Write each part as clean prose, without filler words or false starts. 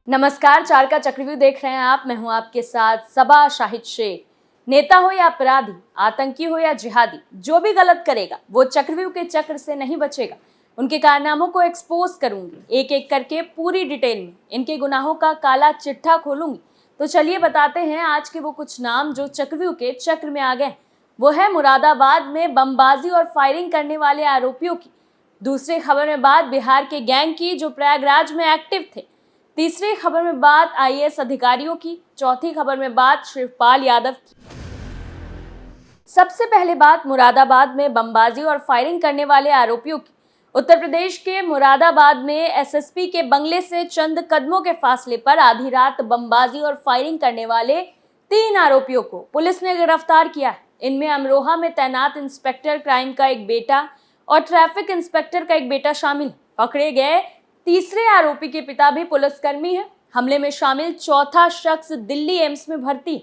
नमस्कार, चार का चक्रव्यूह देख रहे हैं आप। मैं हूं आपके साथ सबा शाहिद शेख। नेता हो या अपराधी, आतंकी हो या जिहादी, जो भी गलत करेगा वो चक्रव्यूह के चक्र से नहीं बचेगा। उनके कारनामों को एक्सपोज करूंगी, एक एक करके पूरी डिटेल में इनके गुनाहों का काला चिट्ठा खोलूंगी। तो चलिए बताते हैं आज के वो कुछ नाम जो चक्रव्यूह के चक्र में आ गए। वो है मुरादाबाद में बमबाजी और फायरिंग करने वाले आरोपियों की। दूसरी खबर में बात बिहार के गैंग की जो प्रयागराज में एक्टिव थे। तीसरी खबर में बात आईएएस अधिकारियों की। चौथी खबर में बात शिवपाल यादव की। सबसे पहले बात मुरादाबाद में बमबाजी और फायरिंग करने वाले आरोपियों की। उत्तर प्रदेश के मुरादाबाद में एसएसपी के बंगले से चंद कदमों के फासले पर आधी रात बमबाजी और फायरिंग करने वाले 3 आरोपियों को पुलिस ने गिरफ्तार किया है। इनमें अमरोहा में तैनात इंस्पेक्टर क्राइम का एक बेटा और ट्रैफिक इंस्पेक्टर का एक बेटा शामिल। पकड़े गए तीसरे आरोपी के पिता भी पुलिसकर्मी है। हमले में शामिल चौथा शख्स दिल्ली एम्स में भर्ती।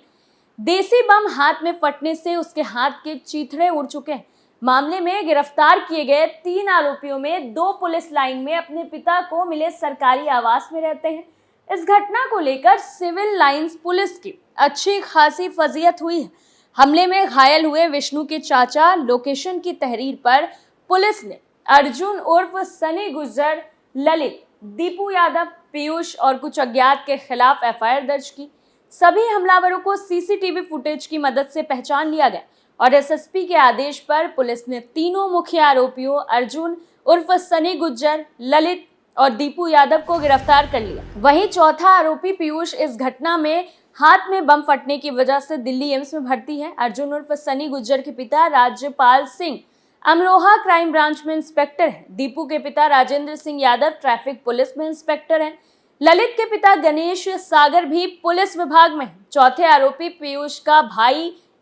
देसी बम हाथ में फटने से उसके हाथ के चीथड़े उड़ चुके हैं। मामले में गिरफ्तार किए गए 3 आरोपियों में 2 पुलिस लाइन में अपने पिता को मिले सरकारी आवास में रहते हैं। इस घटना को लेकर सिविल लाइंस पुलिस की अच्छी खासी फजीहत हुई है। हमले में घायल हुए विष्णु के चाचा लोकेशन की तहरीर पर पुलिस ने अर्जुन उर्फ सनी गुज्जर, ललित, दीपू यादव, पीयूष और कुछ अज्ञात के खिलाफ एफआईआर दर्ज की। सभी हमलावरों को सीसीटीवी फुटेज की मदद से पहचान लिया गया और एसएसपी के आदेश पर पुलिस ने तीनों मुख्य आरोपियों अर्जुन उर्फ सनी गुज्जर, ललित और दीपू यादव को गिरफ्तार कर लिया। वहीं चौथा आरोपी पीयूष इस घटना में हाथ में बम फटने की वजह से दिल्ली एम्स में भर्ती है। अर्जुन उर्फ सनी गुज्जर के पिता राज्यपाल सिंह अमरोहा क्राइम ब्रांच में इंस्पेक्टर है। दीपू के पिता राजेंद्र सिंह यादव ट्रैफिक पुलिस में इंस्पेक्टर हैं। ललित के पिता गणेश सागर भी पुलिस विभाग में है। चौथे आरोपी पीयूष का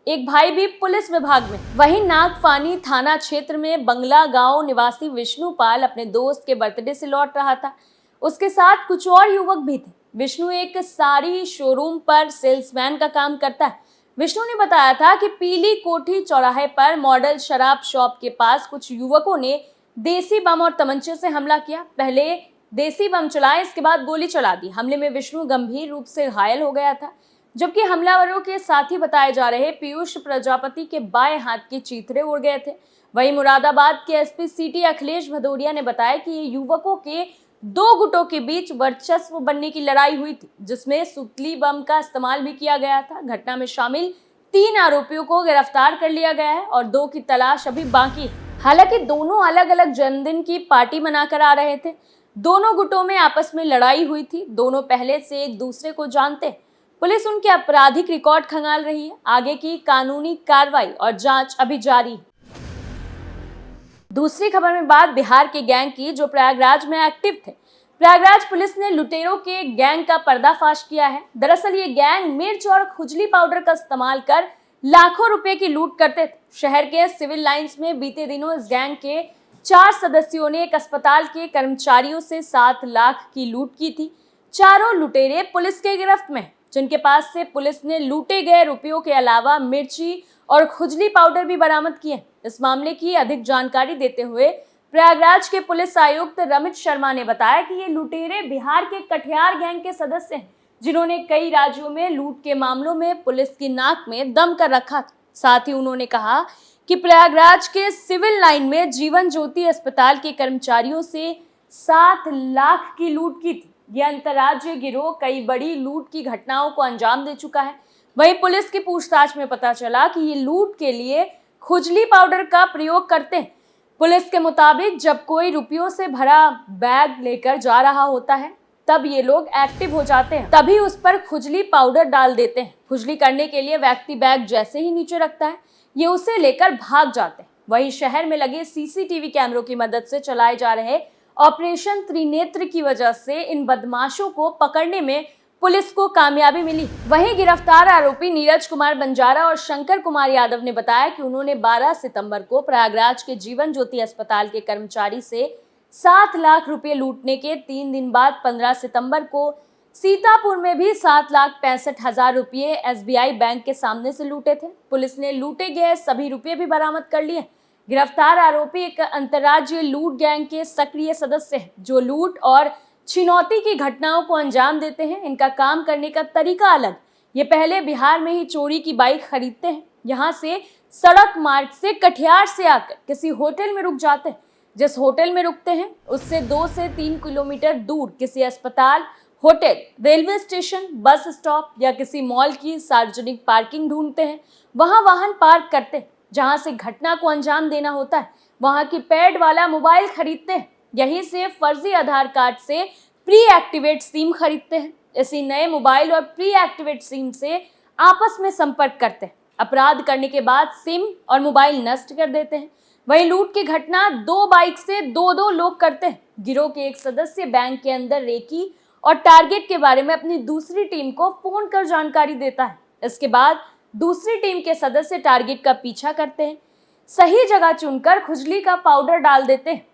एक भाई भी पुलिस विभाग में। वहीं नागफानी थाना क्षेत्र में बंगला गांव निवासी विष्णु पाल अपने दोस्त के बर्थडे से लौट रहा था। उसके साथ कुछ और युवक भी थे। विष्णु एक साड़ी शोरूम पर सेल्समैन का काम करता है। विष्णु ने बताया था कि पीली कोठी चौराहे पर मॉडल शराब शॉप के पास कुछ युवकों ने देसी बम और तमंचे से हमला किया। पहले देसी बम चलाए, इसके बाद गोली चला दी। हमले में विष्णु गंभीर रूप से घायल हो गया था, जबकि हमलावरों के साथी बताए जा रहे पीयूष प्रजापति के बाएं हाथ के चीथड़े उड़ गए थे। वहीं मुरादाबाद के एसपी सिटी अखिलेश भदौरिया ने बताया कि ये युवकों के 2 गुटों के बीच वर्चस्व बनने की लड़ाई हुई थी, जिसमें सुतली बम का इस्तेमाल भी किया गया था। घटना में शामिल 3 आरोपियों को गिरफ्तार कर लिया गया है और 2 की तलाश अभी बाकी है। हालांकि दोनों अलग अलग जन्मदिन की पार्टी मनाकर आ रहे थे। दोनों गुटों में आपस में लड़ाई हुई थी। दोनों पहले से एक दूसरे को जानते हैं। पुलिस उनके आपराधिक रिकॉर्ड खंगाल रही है। आगे की कानूनी कार्रवाई और जांच अभी जारी है। दूसरी खबर में बात बिहार के गैंग की जो प्रयागराज में एक्टिव थे। प्रयागराज पुलिस ने लुटेरों के गैंग का पर्दाफाश किया है। दरअसल ये गैंग मिर्च और खुजली पाउडर का इस्तेमाल कर लाखों रुपए की लूट करते थे। शहर के सिविल लाइंस में बीते दिनों इस गैंग के 4 सदस्यों ने एक अस्पताल के कर्मचारियों से 7 लाख की लूट की थी। चारों लुटेरे पुलिस के गिरफ्त में, जिनके पास से पुलिस ने लूटे गए रुपयों के अलावा मिर्ची और खुजली पाउडर भी बरामद किए। इस मामले की अधिक जानकारी देते हुए प्रयागराज के पुलिस आयुक्त रमित शर्मा ने बताया कि ये लुटेरे बिहार के कटिहार गैंग के सदस्य हैं, जिन्होंने कई राज्यों में लूट के मामलों में पुलिस की नाक में दम कर रखा था। साथ ही उन्होंने कहा कि प्रयागराज के सिविल लाइन में जीवन ज्योति अस्पताल के कर्मचारियों से 7 लाख की लूट की थी। यह अंतर्राज्यीय गिरोह कई बड़ी लूट की घटनाओं को अंजाम दे चुका है। वहीं पुलिस की पूछताछ में पता चला कि ये लूट के लिए खुजली पाउडर का प्रयोग करते हैं। पुलिस के मुताबिक जब कोई रुपयों से भरा बैग लेकर जा रहा होता है, तब ये लोग एक्टिव हो जाते हैं, तभी उस पर खुजली पाउडर डाल देते हैं। खुजली करने के लिए व्यक्ति बैग जैसे ही नीचे रखता है, ये उसे लेकर भाग जाते हैं। वहीं शहर में लगे सीसीटीवी कैमरों की मदद से चलाए जा रहे ऑपरेशन त्रिनेत्र की वजह से इन बदमाशों को पकड़ने में पुलिस को कामयाबी मिली। वहीं गिरफ्तार आरोपी नीरज कुमार बंजारा और शंकर कुमार यादव ने बताया कि उन्होंने 12 सितंबर को प्रयागराज के जीवन ज्योति अस्पताल के कर्मचारी से 7 लाख रुपए लूटने के 3 दिन बाद 15 सितंबर को सीतापुर में भी 7,65,000 रुपये एसबीआई बैंक के सामने से लूटे थे। पुलिस ने लूटे गए सभी रुपये भी बरामद कर लिए। गिरफ्तार आरोपी एक अंतर्राज्यीय लूट गैंग के सक्रिय सदस्य हैं, जो लूट और चुनौती की घटनाओं को अंजाम देते हैं। इनका काम करने का तरीका अलग। ये पहले बिहार में ही चोरी की बाइक खरीदते हैं, यहाँ से सड़क मार्ग से कटिहार से आकर किसी होटल में रुक जाते हैं। जिस होटल में रुकते हैं उससे 2 से 3 किलोमीटर दूर किसी अस्पताल, hotel, railway station, bus stop या किसी मॉल की सार्वजनिक पार्किंग ढूंढते हैं। वहां वाहन पार्क करते हैं। जहां से घटना को अंजाम देना होता है वहां की पैड वाला मोबाइल खरीदते हैं। यहीं से फर्जी आधार कार्ड से प्री एक्टिवेट सिम खरीदते हैं। इसी नए मोबाइल और प्री एक्टिवेट सिम से आपस में संपर्क करते हैं। अपराध करने के बाद सिम और मोबाइल नष्ट कर देते हैं। वहीं लूट की घटना 2 बाइक से 2-2 लोग करते हैं। गिरोह के एक सदस्य बैंक के अंदर रेकी और टारगेट के बारे में अपनी दूसरी टीम को फोन कर जानकारी देता है। इसके बाद दूसरी टीम के सदस्य टारगेट का पीछा करते हैं। सही जगह चुनकर खुजली का पाउडर डाल देते हैं।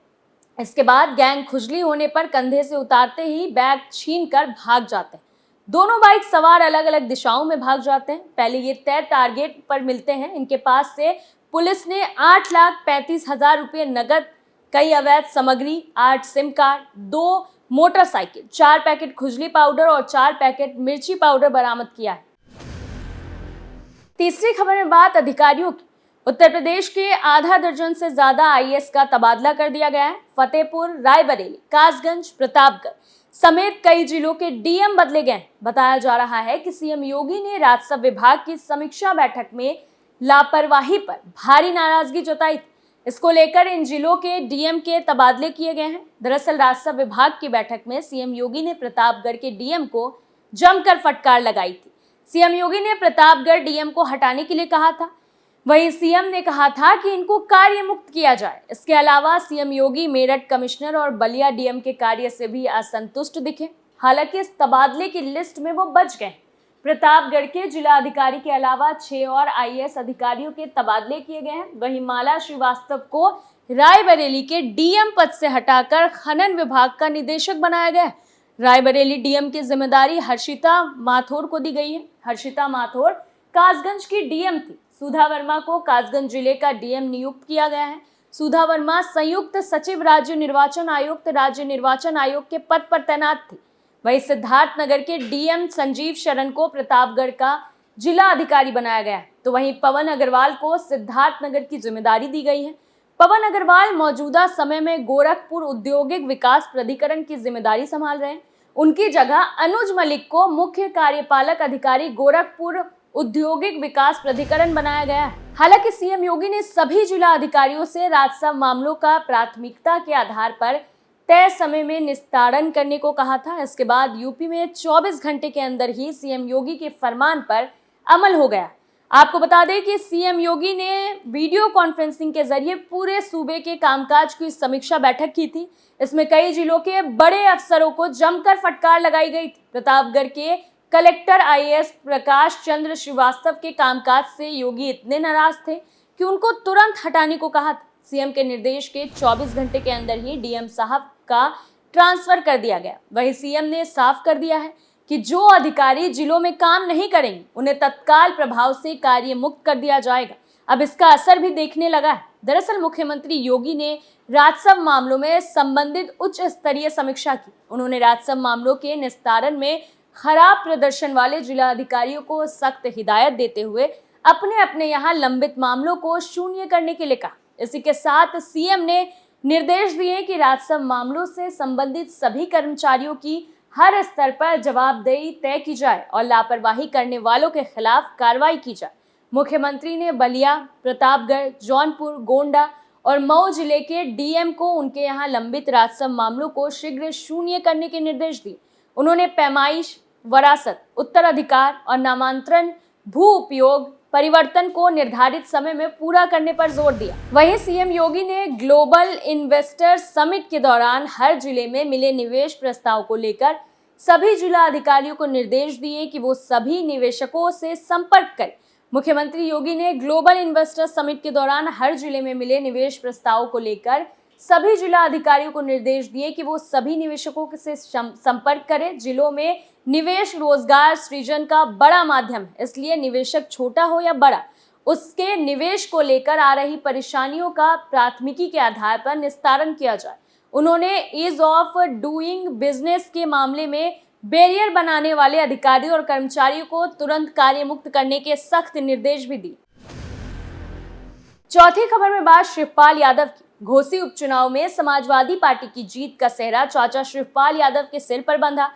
इसके बाद गैंग खुजली होने पर कंधे से उतारते ही बैग छीनकर भाग जाते हैं। दोनों बाइक सवार अलग अलग दिशाओं में भाग जाते हैं। पहले ये तय टारगेट पर मिलते हैं। इनके पास से पुलिस ने 8,35,000 रुपये नगद, कई अवैध सामग्री, 8 सिम कार्ड, 2 मोटरसाइकिल, 4 पैकेट खुजली पाउडर और 4 पैकेट मिर्ची पाउडर बरामद किया है। तीसरी खबर में बात अधिकारियों की। उत्तर प्रदेश के आधा दर्जन से ज्यादा आईएएस का तबादला कर दिया गया है। फतेहपुर, रायबरेली, कासगंज, प्रतापगढ़ समेत कई जिलों के डीएम बदले गए। बताया जा रहा है कि सीएम योगी ने राजस्व विभाग की समीक्षा बैठक में लापरवाही पर भारी नाराजगी जताई थी। इसको लेकर इन जिलों के डीएम के तबादले किए गए हैं। दरअसल राजस्व विभाग की बैठक में सीएम योगी ने प्रतापगढ़ के डीएम को जमकर फटकार लगाई थी। सीएम योगी ने प्रतापगढ़ डीएम को हटाने के लिए कहा था। वहीं सीएम ने कहा था कि इनको कार्य मुक्त किया जाए। इसके अलावा सीएम योगी मेरठ कमिश्नर और बलिया डीएम के कार्य से भी असंतुष्ट दिखे। हालांकि इस तबादले की लिस्ट में वो बच गए। प्रतापगढ़ के जिला अधिकारी के अलावा 6 और आईएएस अधिकारियों के तबादले किए गए हैं। वहीं माला श्रीवास्तव को रायबरेली के डीएम पद से हटाकर खनन विभाग का निदेशक बनाया गया है। रायबरेली डीएम की जिम्मेदारी हर्षिता माथुर को दी गई है। हर्षिता माथुर कासगंज की डीएम थी। सुधा वर्मा को कासगंज जिले का डीएम नियुक्त किया गया है। सुधा वर्मा संयुक्त सचिव राज्य निर्वाचन आयोग के पद पर तैनात थी। वहीं सिद्धार्थनगर के डीएम संजीव शरण को प्रतापगढ़ का जिला अधिकारी बनाया गया है। तो वहीं पवन अग्रवाल को सिद्धार्थनगर की जिम्मेदारी दी गई है। पवन अग्रवाल मौजूदा समय में गोरखपुर औद्योगिक विकास प्राधिकरण की जिम्मेदारी संभाल रहे हैं। उनकी जगह अनुज मलिक को मुख्य कार्यपालक अधिकारी गोरखपुर औद्योगिक विकास प्राधिकरण बनाया गया है। हालांकि सीएम योगी ने सभी जिला अधिकारियों से राजस्व मामलों का प्राथमिकता के आधार पर तय समय में निस्तारण करने को कहा था। इसके बाद यूपी में 24 घंटे के अंदर ही सीएम योगी के फरमान पर अमल हो गया। आपको बता दें कि सीएम योगी ने वीडियो कॉन्फ्रेंसिंग के जरिए पूरे सूबे के कामकाज की समीक्षा बैठक की थी। इसमें कई जिलों के बड़े अफसरों को जमकर फटकार लगाई गई थी। प्रतापगढ़ के कलेक्टर आईएएस प्रकाश चंद्र श्रीवास्तव के कामकाज से योगी इतने नाराज थे कि उनको तुरंत हटाने को कहा था। सीएम के निर्देश के 24 घंटे के अंदर ही डीएम साहब का ट्रांसफर कर दिया गया। वहीं सीएम ने साफ कर दिया है कि जो अधिकारी जिलों में काम नहीं करेंगे उन्हें तत्काल प्रभाव से कार्य मुक्त कर दिया जाएगा। अब इसका असर भी देखने लगा है। दरअसल मुख्यमंत्री योगी ने राजस्व मामलों में संबंधित उच्च स्तरीय समीक्षा की। उन्होंने राजस्व मामलों के निस्तारण में खराब प्रदर्शन वाले जिला अधिकारियों को सख्त हिदायत देते हुए अपने अपने यहाँ लंबित मामलों को शून्य करने के लिए कहा। इसी के साथ सीएम ने निर्देश दिए कि राजस्व मामलों से संबंधित सभी कर्मचारियों की हर स्तर पर जवाबदेही तय की जाए और लापरवाही करने वालों के खिलाफ कार्रवाई की जाए। मुख्यमंत्री ने बलिया, प्रतापगढ़, जौनपुर, गोंडा और मऊ जिले के डीएम को उनके यहाँ लंबित राजस्व मामलों को शीघ्र शून्य करने के निर्देश दिए। उन्होंने पैमाइश, वरासत, उत्तराधिकार और नामांतरण, भू उपयोग परिवर्तन को निर्धारित समय में पूरा करने पर जोर दिया। वहीं सीएम योगी ने ग्लोबल इन्वेस्टर समिट के दौरान हर जिले में मिले निवेश प्रस्ताव को लेकर सभी जिला अधिकारियों को निर्देश दिए कि वो सभी निवेशकों से संपर्क करें। मुख्यमंत्री योगी ने ग्लोबल इन्वेस्टर समिट के दौरान हर जिले में मिले निवेश प्रस्ताव को लेकर सभी जिला अधिकारियों को निर्देश दिए कि वो सभी निवेशकों से संपर्क करें। जिलों में निवेश रोजगार सृजन का बड़ा माध्यम है, इसलिए निवेशक छोटा हो या बड़ा, उसके निवेश को लेकर आ रही परेशानियों का प्राथमिकी के आधार पर निस्तारण किया जाए। उन्होंने ईज ऑफ डूइंग बिजनेस के मामले में बैरियर बनाने वाले अधिकारियों और कर्मचारियों को तुरंत कार्य मुक्त करने के सख्त निर्देश भी दिए। चौथी खबर में बात शिवपाल यादव की। घोसी उपचुनाव में समाजवादी पार्टी की जीत का सेहरा चाचा शिवपाल यादव के सिर पर बंधा,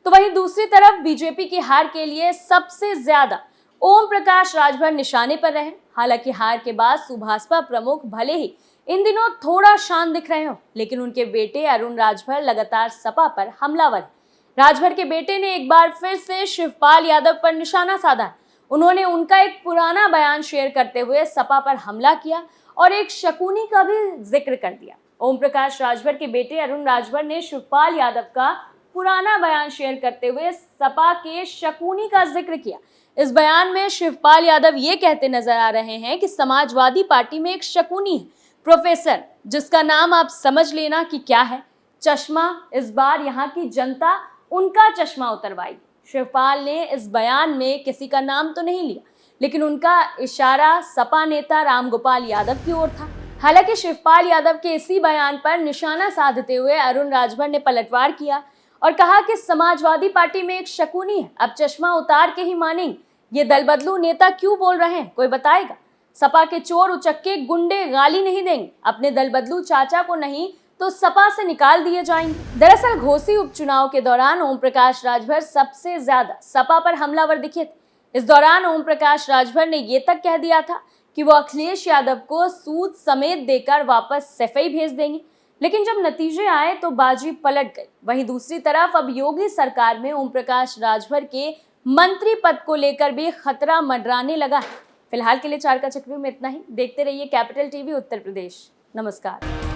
तो वहीं दूसरी तरफ बीजेपी की हार के लिए सबसे ज्यादा ओम प्रकाश राजभर निशाने पर रहे। हालांकि हार के बाद सुभाषपा प्रमुख भले ही इन दिनों थोड़ा शांत दिख रहे हो, लेकिन उनके बेटे अरुण राजभर लगातार सपा पर हमलावर है। राजभर के बेटे ने एक बार फिर से शिवपाल यादव पर निशाना साधा है। उन्होंने उनका एक पुराना बयान शेयर करते हुए सपा पर हमला किया और एक शकुनी का भी जिक्र कर दिया। ओम प्रकाश राजभर के बेटे अरुण राजभर ने शिवपाल यादव का पुराना बयान शेयर करते हुए सपा के शकुनी का जिक्र किया। इस बयान में शिवपाल यादव ये कहते नजर आ रहे हैं कि समाजवादी पार्टी में एक शकुनी है, प्रोफेसर, जिसका नाम आप समझ लेना कि क्या है। चश्मा, इस बार यहाँ की जनता उनका चश्मा उतरवाएगी। शिवपाल ने इस बयान में किसी का नाम तो नहीं लिया, लेकिन उनका इशारा सपा नेता रामगोपाल यादव की ओर था। हालांकि शिवपाल यादव के इसी बयान पर निशाना साधते हुए अरुण राजभर ने पलटवार किया और कहा कि समाजवादी पार्टी में एक शकुनी है, अब चश्मा उतार के ही मानेंगे। ये दल बदलू नेता क्यों बोल रहे हैं, कोई बताएगा? सपा के चोर उचक्के गुंडे गाली नहीं देंगे, अपने दल बदलू चाचा को नहीं तो सपा से निकाल दिए जाएंगे। दरअसल घोसी उपचुनाव के दौरान ओम प्रकाश राजभर सबसे ज्यादा सपा पर हमलावर दिखे थे। इस दौरान ओम प्रकाश राजभर ने ये तक कह दिया था कि वो अखिलेश यादव को सूद समेत देकर वापस सफाई भेज देंगे, लेकिन जब नतीजे आए तो बाजी पलट गई। वहीं दूसरी तरफ अब योगी सरकार में ओम प्रकाश राजभर के मंत्री पद को लेकर भी खतरा मंडराने लगा है। फिलहाल के लिए चार का चक्री में इतना ही। देखते रहिए कैपिटल टीवी उत्तर प्रदेश। नमस्कार।